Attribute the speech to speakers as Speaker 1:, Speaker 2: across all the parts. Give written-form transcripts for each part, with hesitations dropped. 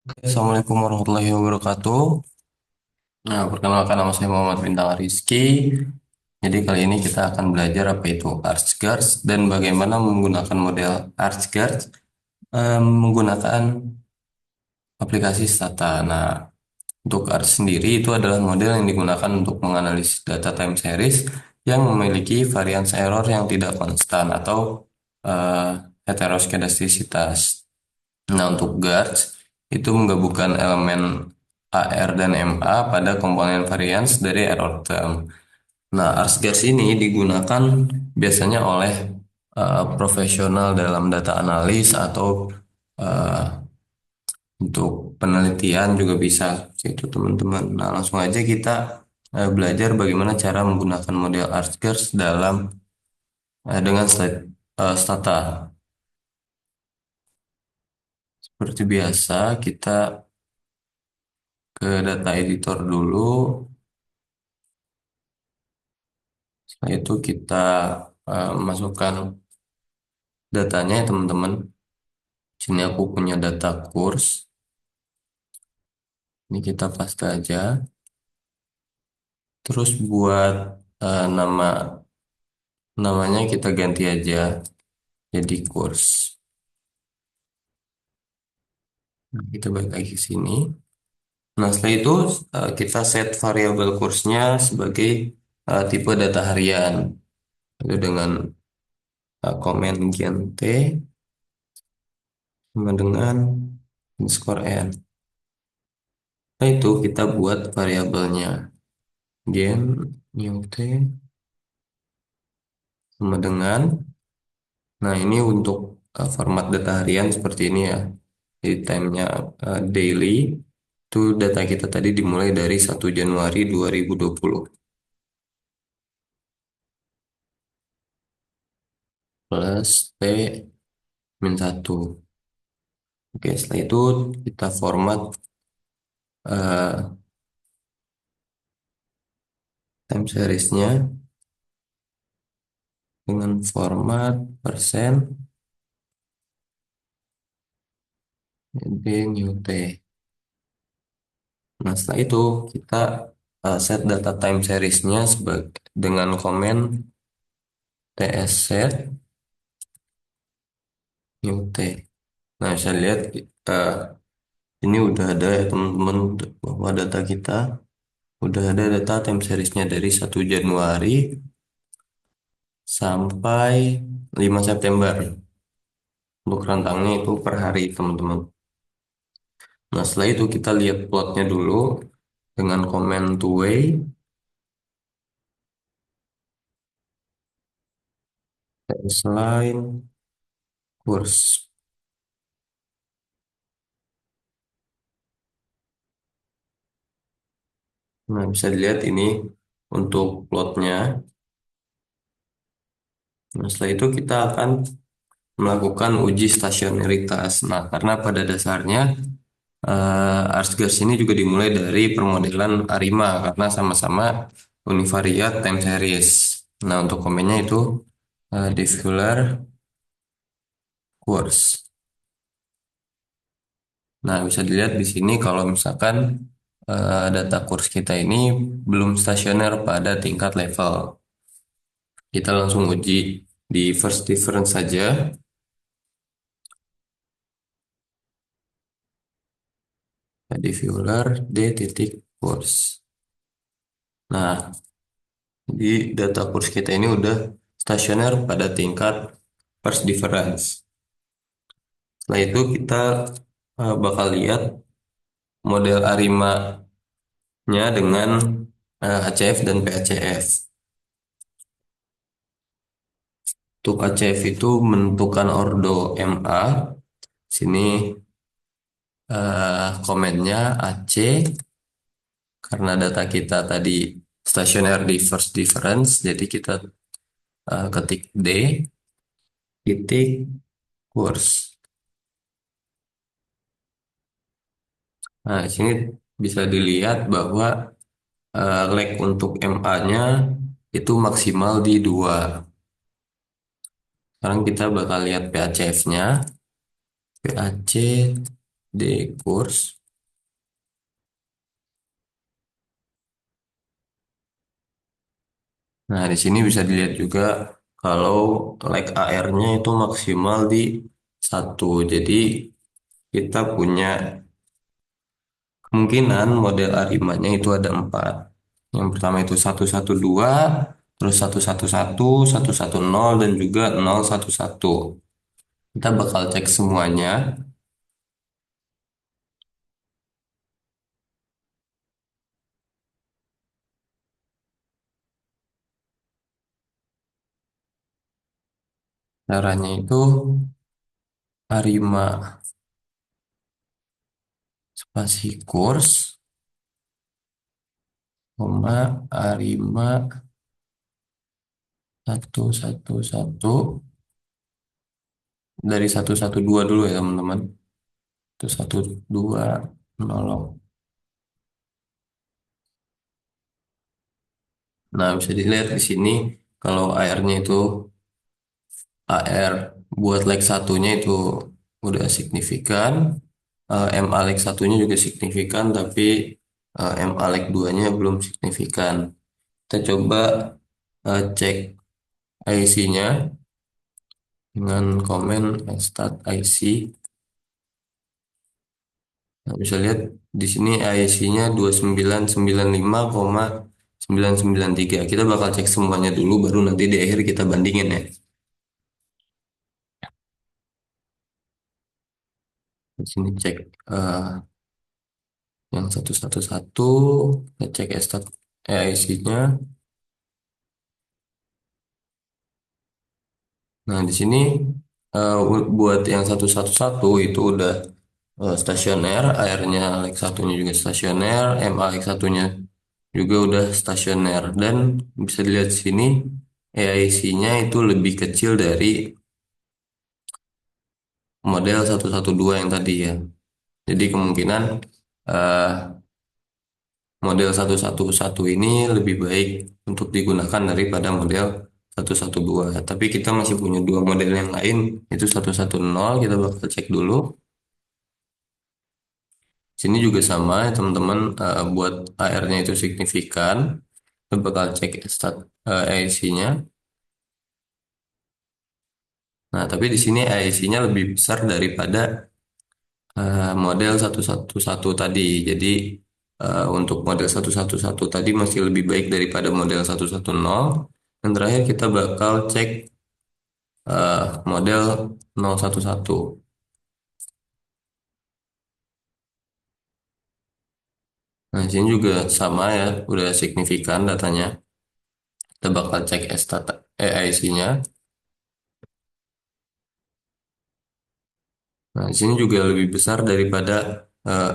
Speaker 1: Assalamualaikum warahmatullahi wabarakatuh. Nah, perkenalkan nama saya Muhammad Bintang Rizky. Jadi kali ini kita akan belajar apa itu ArchGuards dan bagaimana menggunakan model ArchGuards menggunakan aplikasi Stata. Nah, untuk Arch sendiri itu adalah model yang digunakan untuk menganalisis data time series yang memiliki variance error yang tidak konstan atau eh, heteroskedastisitas. Nah, untuk guards itu menggabungkan elemen AR dan MA pada komponen variance dari error term. Nah, ArcGuards ini digunakan biasanya oleh profesional dalam data analis atau eh, untuk penelitian juga bisa itu teman-teman. Nah, langsung aja kita belajar bagaimana cara menggunakan model ArcGuards dalam dengan Stata. Seperti biasa, kita ke data editor dulu. Setelah itu kita masukkan datanya ya teman-teman. Sini aku punya data kurs. Ini kita paste aja. Terus buat namanya kita ganti aja jadi kurs. Nah, kita balik lagi ke sini. Nah, setelah itu kita set variabel kursnya sebagai tipe data harian. Lalu dengan komen gent sama dengan underscore n. Nah, itu kita buat variabelnya. Gen new t sama dengan, nah ini untuk format data harian seperti ini ya. Jadi time-nya daily. Itu data kita tadi dimulai dari 1 Januari 2020 plus T min 1. Oke, setelah itu kita format eh, time series-nya dengan format persen d new t. Nah, setelah itu kita set data time series-nya dengan komen ts set new t. Nah, saya lihat eh, ini udah ada ya teman-teman bahwa data kita udah ada data time seriesnya dari 1 Januari sampai 5 September. Untuk rentangnya itu per hari teman-teman. Nah, setelah itu kita lihat plotnya dulu dengan komen two way, baseline, course. Nah, bisa dilihat ini untuk plotnya. Nah, setelah itu kita akan melakukan uji stasionaritas. Nah, karena pada dasarnya ArcGuards ini juga dimulai dari permodelan ARIMA karena sama-sama univariate time series. Nah, untuk komennya itu diffular course. Nah, bisa dilihat di sini kalau misalkan data kurs kita ini belum stasioner pada tingkat level. Kita langsung uji di first difference saja. Diffular D titik course. Nah, di data kurs kita ini udah stasioner pada tingkat first difference. Setelah itu kita bakal lihat model ARIMA-nya dengan HCF dan PACF. Untuk HCF itu menentukan ordo MA. Sini komennya AC karena data kita tadi stasioner di first difference, jadi kita ketik D titik course. Nah, di sini bisa dilihat bahwa lag untuk MA-nya itu maksimal di 2. Sekarang kita bakal lihat PACF-nya. PAC D kurs. Nah, di sini bisa dilihat juga kalau like AR-nya itu maksimal di satu. Jadi kita punya kemungkinan model A5-nya itu ada empat. Yang pertama itu 112, terus 111, 110, dan juga 011. Kita bakal cek semuanya. Caranya itu A5 spasi kurs, koma A5 111 dari 112 dulu ya teman-teman. 112 menolong. Nah, bisa dilihat di sini kalau AR-nya itu AR buat leg satunya itu udah signifikan. MA leg satunya juga signifikan, tapi MA leg 2-nya belum signifikan. Kita coba cek IC-nya dengan komen start IC. Nah, bisa lihat di sini IC-nya 2995,993. Kita bakal cek semuanya dulu, baru nanti di akhir kita bandingin ya. Di sini cek yang 111, kita cek start IC-nya. Nah, di sini buat yang 111 itu udah stasioner, airnya leg satunya juga stasioner, MA leg satunya juga udah stasioner, dan bisa dilihat di sini AIC-nya itu lebih kecil dari model 112 yang tadi ya. Jadi kemungkinan eh, model 111 ini lebih baik untuk digunakan daripada model 112. Tapi kita masih punya dua model yang lain, itu 110. Kita bakal cek dulu. Sini juga sama ya teman-teman, buat AR-nya itu signifikan. Kita bakal cek stat AIC-nya. Nah, tapi di sini AIC-nya lebih besar daripada model 111 tadi. Jadi untuk model 111 tadi masih lebih baik daripada model 110. Dan terakhir kita bakal cek model 011. Nah, di sini juga sama ya, udah signifikan datanya. Kita bakal cek stat AIC-nya. Nah, di sini juga lebih besar daripada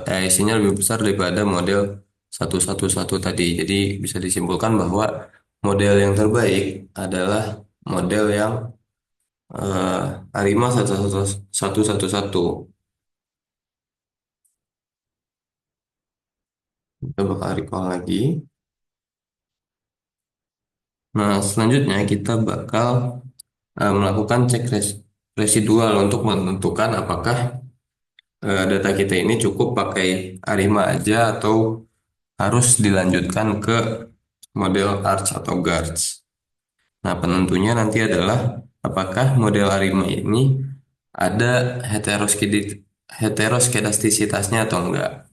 Speaker 1: AIC-nya lebih besar daripada model 111 tadi. Jadi bisa disimpulkan bahwa model yang terbaik adalah model yang A5 111. Kita bakal recall lagi. Nah, selanjutnya kita bakal melakukan cek residual untuk menentukan apakah data kita ini cukup pakai A5 aja atau harus dilanjutkan ke model Arch atau Guards. Nah, penentunya nanti adalah apakah model A5 ini ada heteroskedastisitasnya atau enggak.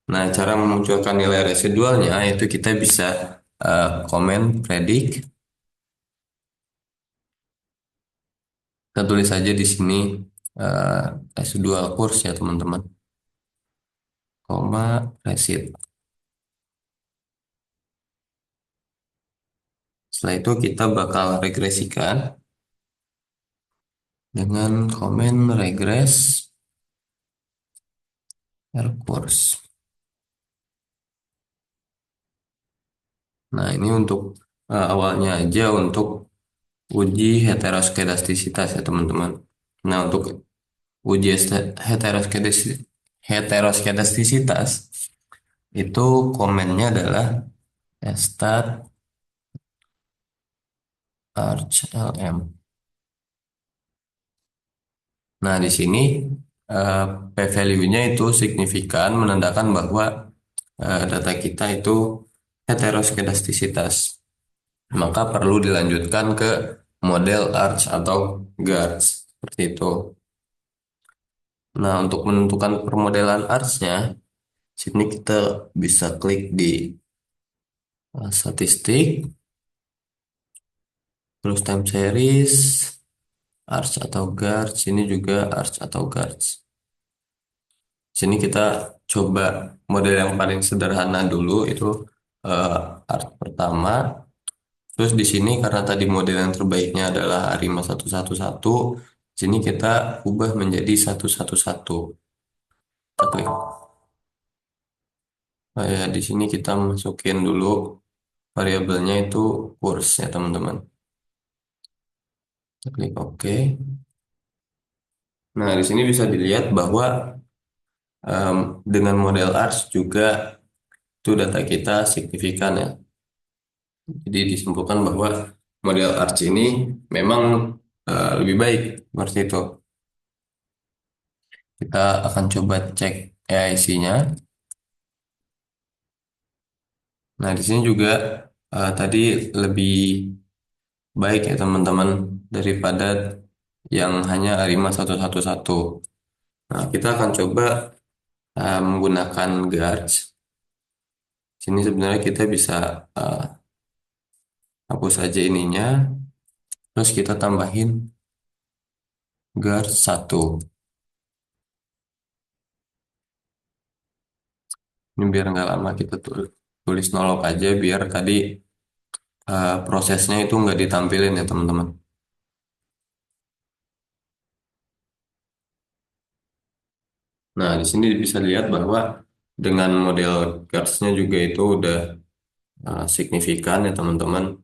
Speaker 1: Nah, cara memunculkan nilai residualnya itu kita bisa komen predik. Kita tulis saja di sini residual course ya teman-teman, koma resid. Setelah itu kita bakal regresikan dengan komen regress R course. Nah, ini untuk awalnya aja untuk uji heteroskedastisitas ya teman-teman. Nah, untuk uji heteroskedastisitas itu komennya adalah stat arch lm. Nah, di sini eh, p-value-nya itu signifikan menandakan bahwa data kita itu heteroskedastisitas. Maka perlu dilanjutkan ke model ARCH atau GARCH seperti itu. Nah, untuk menentukan permodelan ARCH-nya, sini kita bisa klik di statistik, terus time series, ARCH atau GARCH, sini juga ARCH atau GARCH. Sini kita coba model yang paling sederhana dulu itu eh, ARCH pertama. Terus di sini karena tadi model yang terbaiknya adalah ARIMA 111, sini kita ubah menjadi 111. Kita klik. Oh ya, di sini kita masukin dulu variabelnya itu kurs ya teman-teman. Kita klik OK. Nah, di sini bisa dilihat bahwa dengan model ARS juga itu data kita signifikan ya. Jadi disimpulkan bahwa model ARS ini memang lebih baik seperti itu. Kita akan coba cek AIC-nya. Nah, di sini juga tadi lebih baik ya teman-teman daripada yang hanya ARIMA 111. Nah, kita akan coba menggunakan guards. Sini sebenarnya kita bisa eh, hapus aja ininya, terus kita tambahin guards 1. Ini biar nggak lama kita tulis nolok aja biar tadi prosesnya itu nggak ditampilin ya teman-teman. Nah, di sini bisa lihat bahwa dengan model guards-nya juga itu udah signifikan ya teman-teman.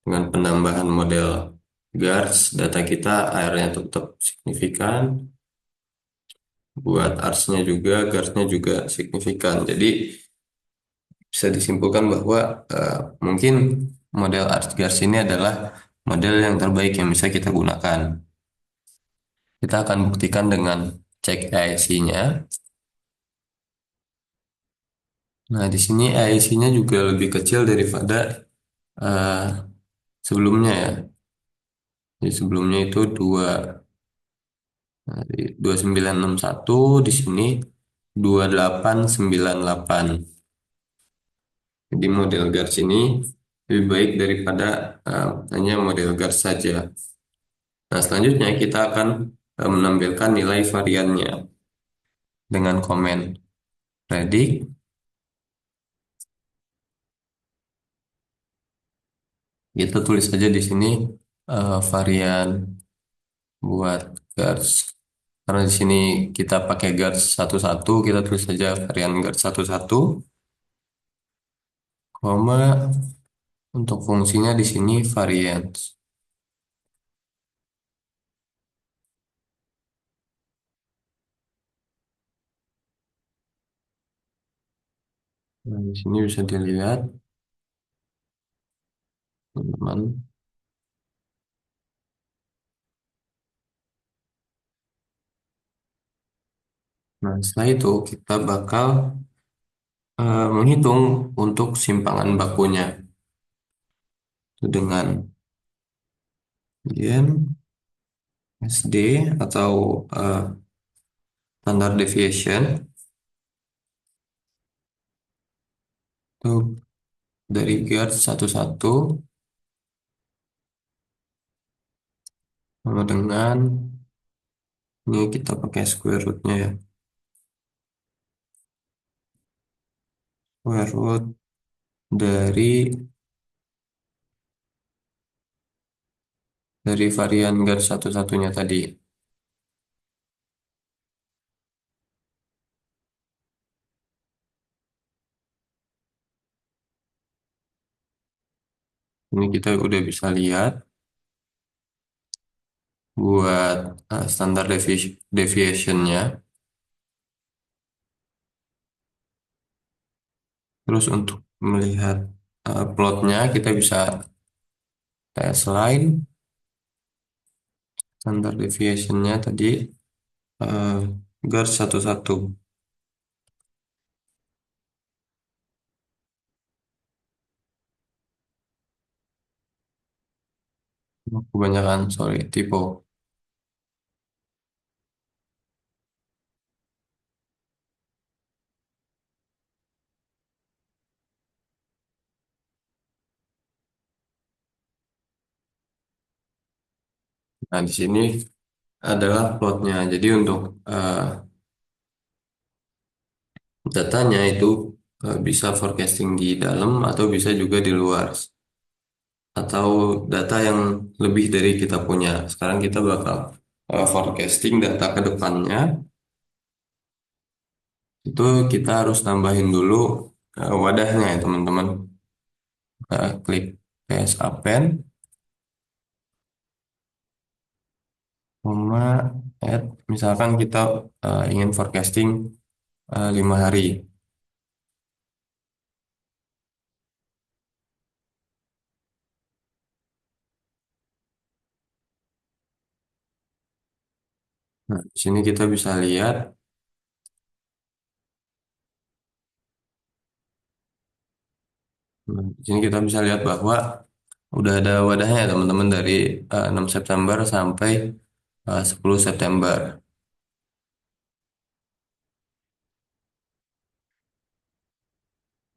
Speaker 1: Dengan penambahan model guards, data kita akhirnya tetap signifikan. Buat ARS-nya juga, guards-nya juga signifikan. Jadi bisa disimpulkan bahwa mungkin model ARS guards ini adalah model yang terbaik yang bisa kita gunakan. Kita akan buktikan dengan cek AIC-nya. Nah, di sini AIC-nya juga lebih kecil daripada eh, sebelumnya ya. Jadi sebelumnya itu 2961, di sini 2898. Jadi model guards ini lebih baik daripada hanya model guards saja. Nah, selanjutnya kita akan menampilkan nilai variannya dengan komen predict. Kita tulis saja di sini varian buat guards. Karena di sini kita pakai guards 11, kita tulis saja varian guards 11, koma untuk fungsinya di sini variance. Nah, di sini bisa dilihat, teman-teman. Nah, setelah itu kita bakal menghitung untuk simpangan bakunya. Itu dengan yen SD atau standard deviation itu dari guard 11 sama dengan ini kita pakai square rootnya ya. Square root dari varian guard satu-satunya tadi. Ini kita udah bisa lihat buat standar deviationnya. Terus untuk melihat plotnya kita bisa tes line standar deviationnya tadi eh, guard satu-satu. Kebanyakan, sorry, typo. Nah, di sini adalah plotnya. Jadi untuk datanya itu bisa forecasting di dalam atau bisa juga di luar. Atau data yang lebih dari kita punya. Sekarang kita bakal forecasting data ke depannya. Itu kita harus tambahin dulu wadahnya ya teman-teman. Klik PS Append, koma, add. Misalkan kita ingin forecasting 5 hari. Nah, di sini kita bisa lihat, di sini kita bisa lihat bahwa udah ada wadahnya ya teman-teman dari 6 September sampai 10 September.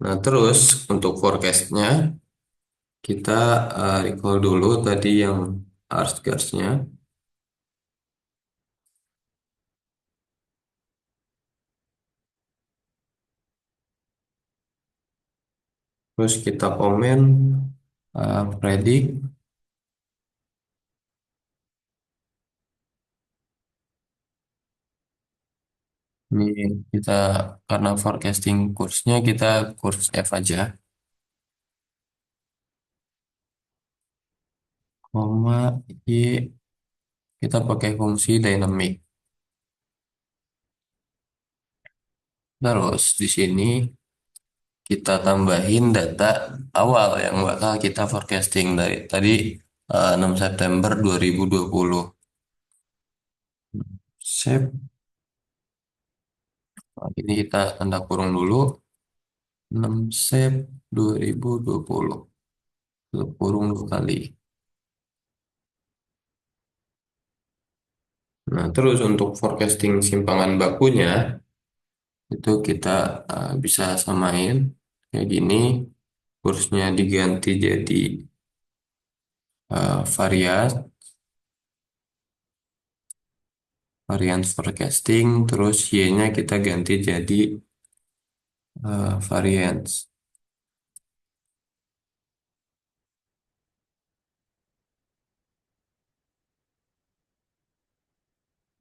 Speaker 1: Nah, terus untuk forecastnya kita recall dulu tadi yang Artscars-nya. Terus kita komen predict. Ini kita karena forecasting kursnya kita kurs F aja. Koma Y kita pakai fungsi dynamic. Terus di sini kita tambahin data awal yang bakal kita forecasting dari tadi 6 September 2020. Save. Nah, ini kita tanda kurung dulu 6 Sep 2020. Tutup kurung 2 kali. Nah, terus untuk forecasting simpangan bakunya itu kita bisa samain kayak gini. Kursnya diganti jadi variance forecasting, terus Y-nya kita ganti jadi variance.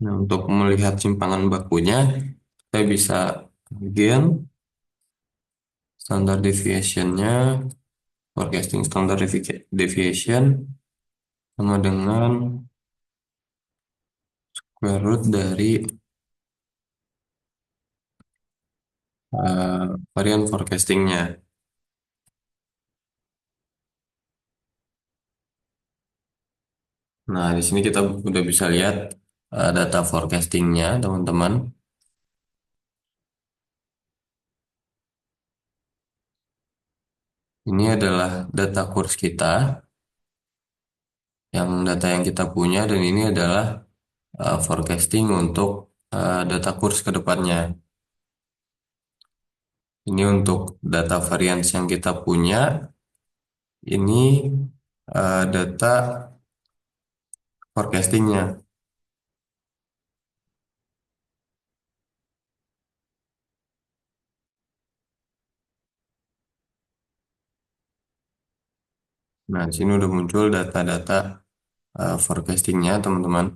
Speaker 1: Nah, untuk melihat simpangan bakunya, kita bisa again standard deviation-nya, forecasting standard deviation sama dengan square root dari varian forecastingnya. Nah, di sini kita udah bisa lihat data forecastingnya, teman-teman. Ini adalah data kurs kita, yang data yang kita punya, dan ini adalah forecasting untuk data kurs ke depannya. Ini untuk data variance yang kita punya. Ini data forecastingnya. Nah, di sini udah muncul data-data forecastingnya, teman-teman.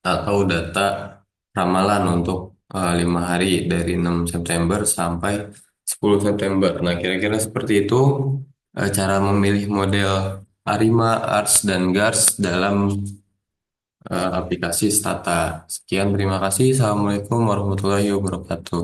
Speaker 1: Atau data ramalan untuk 5 hari dari 6 September sampai 10 September. Nah, kira-kira seperti itu cara memilih model Arima, Ars, dan Gars dalam aplikasi Stata. Sekian, terima kasih. Assalamualaikum warahmatullahi wabarakatuh.